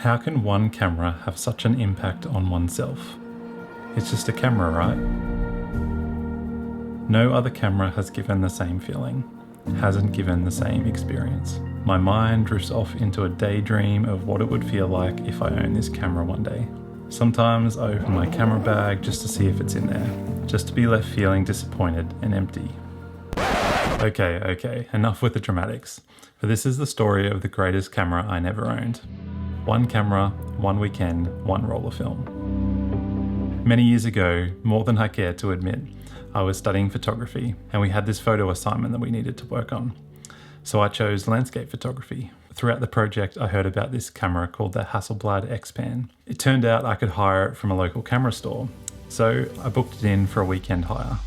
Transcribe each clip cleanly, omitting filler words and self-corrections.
How can one camera have such an impact on oneself? It's just a camera, right? No other camera has given the same feeling, hasn't given the same experience. My mind drifts off into a daydream of what it would feel like if I owned this camera one day. Sometimes I open my camera bag just to see if it's in there, just to be left feeling disappointed and empty. Okay, enough with the dramatics, for this is the story of the greatest camera I never owned. One camera, one weekend, one roll of film. Many years ago, more than I care to admit, I was studying photography and we had this photo assignment that we needed to work on. So I chose landscape photography. Throughout the project, I heard about this camera called the Hasselblad X-Pan. It turned out I could hire it from a local camera store, so I booked it in for a weekend hire.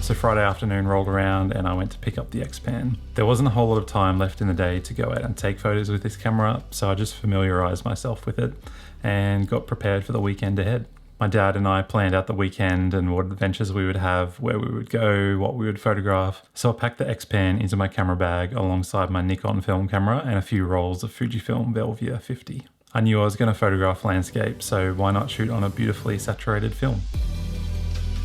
So Friday afternoon rolled around and I went to pick up the X-Pan. There wasn't a whole lot of time left in the day to go out and take photos with this camera, so I just familiarised myself with it and got prepared for the weekend ahead. My dad and I planned out the weekend and what adventures we would have, where we would go, what we would photograph. So I packed the X-Pan into my camera bag alongside my Nikon film camera and a few rolls of Fujifilm Velvia 50. I knew I was going to photograph landscape, so why not shoot on a beautifully saturated film?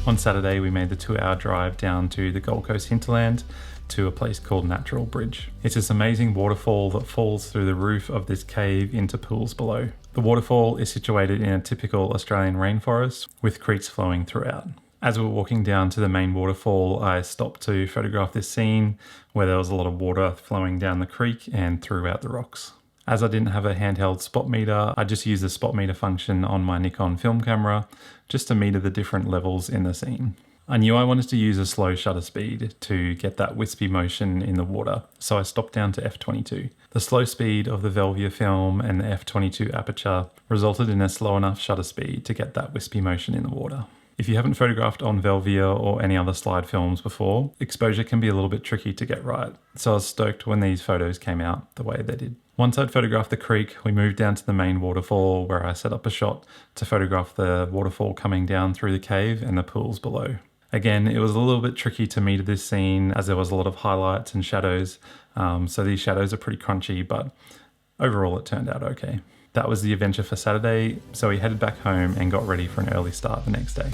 On Saturday, we made the 2-hour drive down to the Gold Coast hinterland to a place called Natural Bridge. It's this amazing waterfall that falls through the roof of this cave into pools below. The waterfall is situated in a typical Australian rainforest with creeks flowing throughout. As we were walking down to the main waterfall, I stopped to photograph this scene where there was a lot of water flowing down the creek and throughout the rocks. As I didn't have a handheld spot meter, I just used the spot meter function on my Nikon film camera just to meter the different levels in the scene. I knew I wanted to use a slow shutter speed to get that wispy motion in the water, so I stopped down to f/22. The slow speed of the Velvia film and the f/22 aperture resulted in a slow enough shutter speed to get that wispy motion in the water. If you haven't photographed on Velvia or any other slide films before, exposure can be a little bit tricky to get right, so I was stoked when these photos came out the way they did. Once I'd photographed the creek, we moved down to the main waterfall where I set up a shot to photograph the waterfall coming down through the cave and the pools below. Again, it was a little bit tricky to meter this scene as there was a lot of highlights and shadows, so these shadows are pretty crunchy, but overall it turned out okay. That was the adventure for Saturday, so we headed back home and got ready for an early start the next day.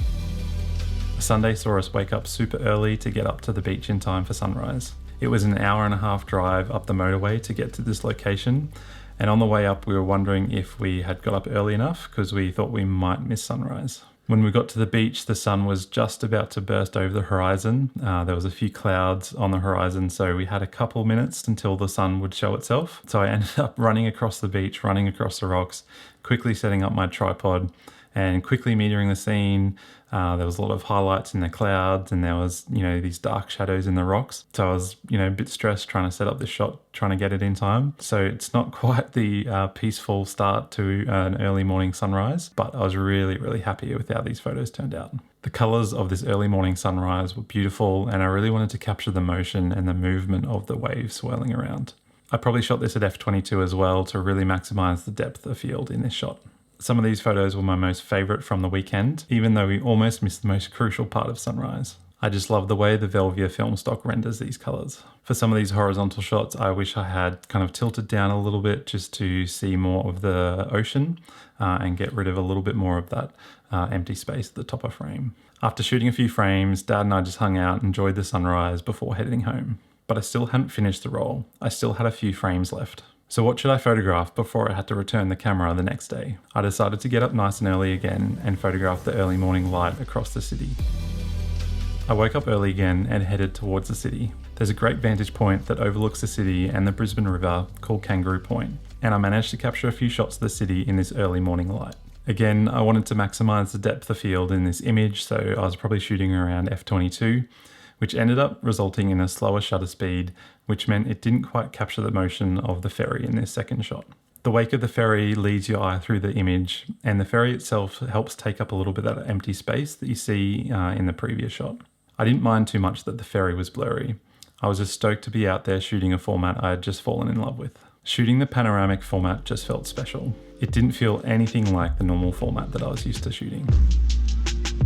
Sunday saw us wake up super early to get up to the beach in time for sunrise. It was an 1.5-hour drive up the motorway to get to this location, and on the way up we were wondering if we had got up early enough because we thought we might miss sunrise. When we got to the beach, the sun was just about to burst over the horizon. There was a few clouds on the horizon, so we had a couple minutes until the sun would show itself. So I ended up running across the beach, running across the rocks, quickly setting up my tripod and quickly metering the scene. There was a lot of highlights in the clouds and there was, these dark shadows in the rocks. So I was, a bit stressed trying to set up the shot, trying to get it in time. So it's not quite the peaceful start to an early morning sunrise, but I was really, really happy with how these photos turned out. The colours of this early morning sunrise were beautiful and I really wanted to capture the motion and the movement of the waves swirling around. I probably shot this at f/22 as well to really maximise the depth of field in this shot. Some of these photos were my most favourite from the weekend, even though we almost missed the most crucial part of sunrise. I just love the way the Velvia film stock renders these colours. For some of these horizontal shots, I wish I had kind of tilted down a little bit just to see more of the ocean and get rid of a little bit more of that empty space at the top of frame. After shooting a few frames, Dad and I just hung out and enjoyed the sunrise before heading home. But I still hadn't finished the roll. I still had a few frames left. So what should I photograph before I had to return the camera the next day? I decided to get up nice and early again and photograph the early morning light across the city. I woke up early again and headed towards the city. There's a great vantage point that overlooks the city and the Brisbane River called Kangaroo Point, and I managed to capture a few shots of the city in this early morning light. Again, I wanted to maximise the depth of field in this image, so I was probably shooting around f/22, which ended up resulting in a slower shutter speed, which meant it didn't quite capture the motion of the ferry in this second shot. The wake of the ferry leads your eye through the image, and the ferry itself helps take up a little bit of that empty space that you see in the previous shot. I didn't mind too much that the ferry was blurry. I was just stoked to be out there shooting a format I had just fallen in love with. Shooting the panoramic format just felt special. It didn't feel anything like the normal format that I was used to shooting.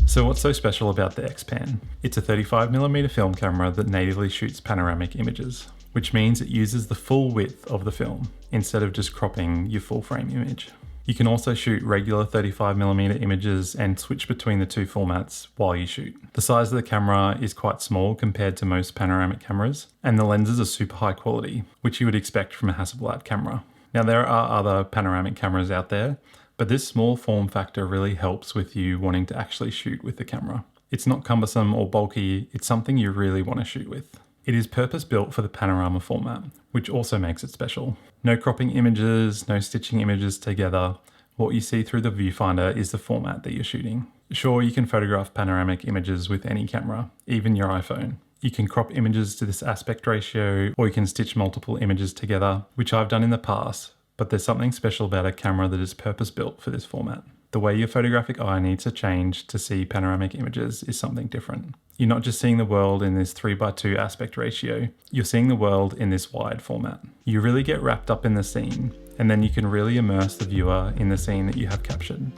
So what's so special about the X-Pan? It's a 35mm film camera that natively shoots panoramic images. which means it uses the full width of the film instead of just cropping your full frame image. You can also shoot regular 35mm images and switch between the two formats while you shoot. The size of the camera is quite small compared to most panoramic cameras, and the lenses are super high quality, which you would expect from a Hasselblad camera. Now there are other panoramic cameras out there, but this small form factor really helps with you wanting to actually shoot with the camera. It's not cumbersome or bulky, it's something you really want to shoot with. It is purpose-built for the panorama format, which also makes it special. No cropping images, no stitching images together. What you see through the viewfinder is the format that you're shooting. Sure, you can photograph panoramic images with any camera, even your iPhone. You can crop images to this aspect ratio, or you can stitch multiple images together, which I've done in the past, but there's something special about a camera that is purpose-built for this format. The way your photographic eye needs to change to see panoramic images is something different. You're not just seeing the world in this 3:2 aspect ratio, you're seeing the world in this wide format. You really get wrapped up in the scene, and then you can really immerse the viewer in the scene that you have captured.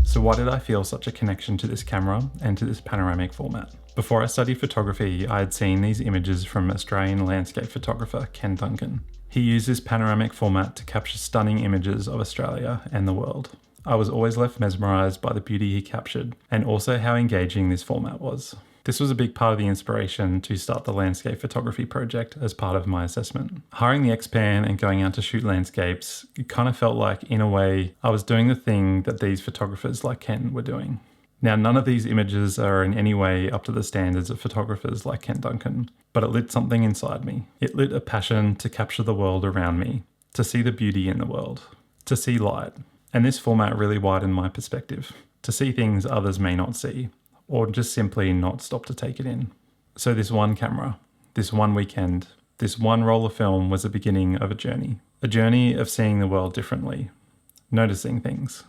So why did I feel such a connection to this camera and to this panoramic format? Before I studied photography, I had seen these images from Australian landscape photographer Ken Duncan. He used this panoramic format to capture stunning images of Australia and the world. I was always left mesmerised by the beauty he captured, and also how engaging this format was. This was a big part of the inspiration to start the landscape photography project as part of my assessment. Hiring the X-Pan and going out to shoot landscapes, it kind of felt like, in a way, I was doing the thing that these photographers like Ken were doing. Now, none of these images are in any way up to the standards of photographers like Ken Duncan, but it lit something inside me. It lit a passion to capture the world around me, to see the beauty in the world, to see light. And this format really widened my perspective, to see things others may not see, or just simply not stop to take it in. So this one camera, this one weekend, this one roll of film was the beginning of a journey of seeing the world differently, noticing things,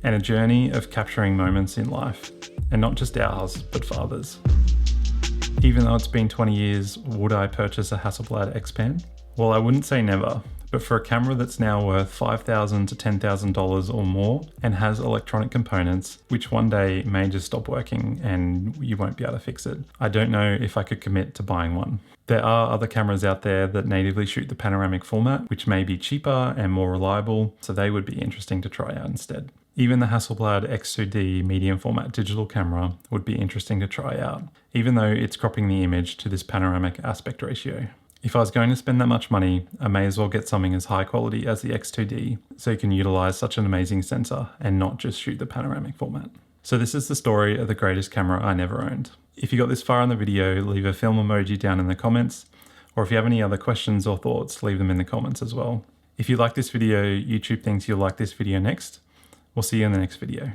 and a journey of capturing moments in life, and not just ours, but for others. Even though it's been 20 years, would I purchase a Hasselblad X-Pan? Well, I wouldn't say never, but for a camera that's now worth $5,000 to $10,000 or more and has electronic components, which one day may just stop working and you won't be able to fix it, I don't know if I could commit to buying one. There are other cameras out there that natively shoot the panoramic format, which may be cheaper and more reliable, so they would be interesting to try out instead. Even the Hasselblad X2D medium format digital camera would be interesting to try out, even though it's cropping the image to this panoramic aspect ratio. If I was going to spend that much money, I may as well get something as high quality as the X2D, so you can utilize such an amazing sensor and not just shoot the panoramic format. So this is the story of the greatest camera I never owned. If you got this far in the video, leave a film emoji down in the comments, or if you have any other questions or thoughts, leave them in the comments as well. If you like this video, YouTube thinks you'll like this video next. We'll see you in the next video.